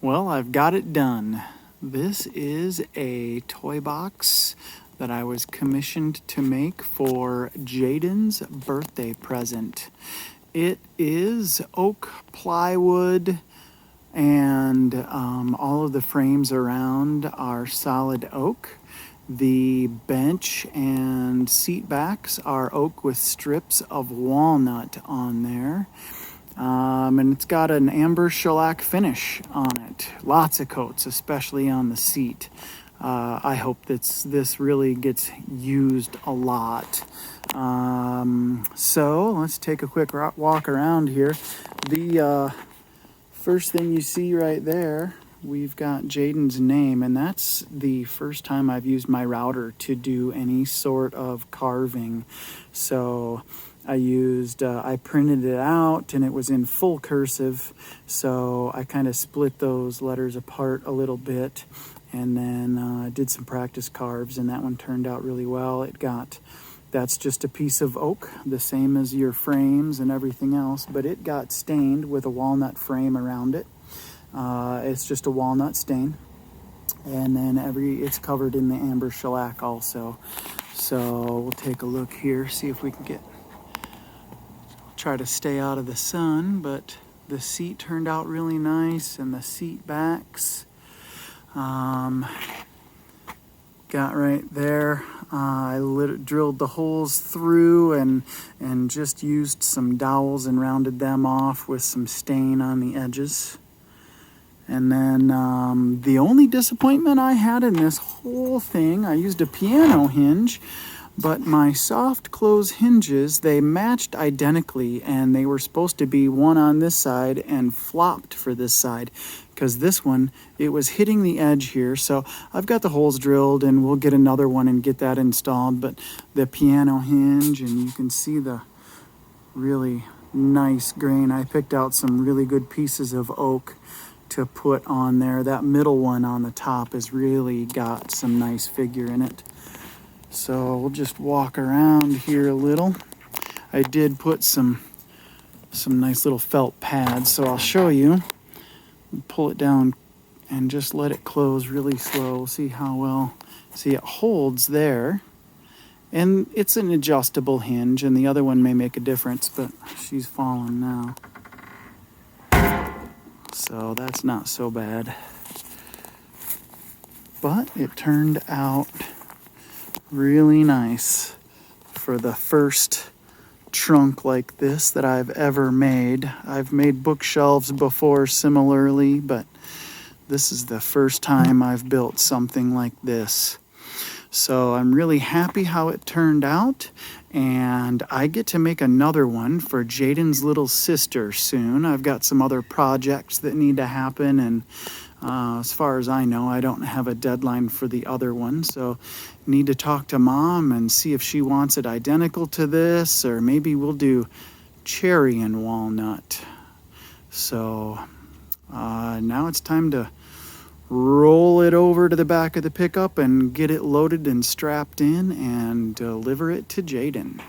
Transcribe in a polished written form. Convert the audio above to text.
Well, I've got it done. This is a toy box that I was commissioned to make for Jayden's birthday present. It is oak plywood, and all of the frames around are solid oak. The bench and seat backs are oak with strips of walnut on there. And it's got an amber shellac finish on it. Lots of coats, especially on the seat. I hope this really gets used a lot. So let's take a quick walk around here. The first thing you see right there, we've got Jayden's name, and that's the first time I've used my router to do any sort of carving. So I printed it out, and it was in full cursive, so I kind of split those letters apart a little bit, and then did some practice carves, and that one turned out really well. That's just a piece of oak, the same as your frames and everything else, but it got stained with a walnut frame around it. It's just a walnut stain, and then it's covered in the amber shellac also. So we'll take a look here, see if we can try to stay out of the sun, but the seat turned out really nice, and the seat backs got right there. I drilled the holes through and just used some dowels and rounded them off with some stain on the edges. And then the only disappointment I had in this whole thing, I used a piano hinge, but my soft close hinges, they matched identically, and they were supposed to be one on this side and flopped for this side, because this one, it was hitting the edge here. So I've got the holes drilled, and we'll get another one and get that installed. But the piano hinge, and you can see the really nice grain. I picked out some really good pieces of oak to put on there. That middle one on the top has really got some nice figure in it. So we'll just walk around here a little. I did put some nice little felt pads, so I'll show you. Pull it down and just let it close really slow. See how well. See, it holds there. And it's an adjustable hinge, and the other one may make a difference, but she's fallen now. So that's not so bad. But it turned out really nice for the first trunk like this that I've ever made. I've made bookshelves before similarly, but this is the first time I've built something like this. So I'm really happy how it turned out, and I get to make another one for Jayden's little sister soon. I've got some other projects that need to happen, and as far as I know, I don't have a deadline for the other one, so need to talk to Mom and see if she wants it identical to this, or maybe we'll do cherry and walnut. So now it's time to roll it over to the back of the pickup and get it loaded and strapped in and deliver it to Jayden.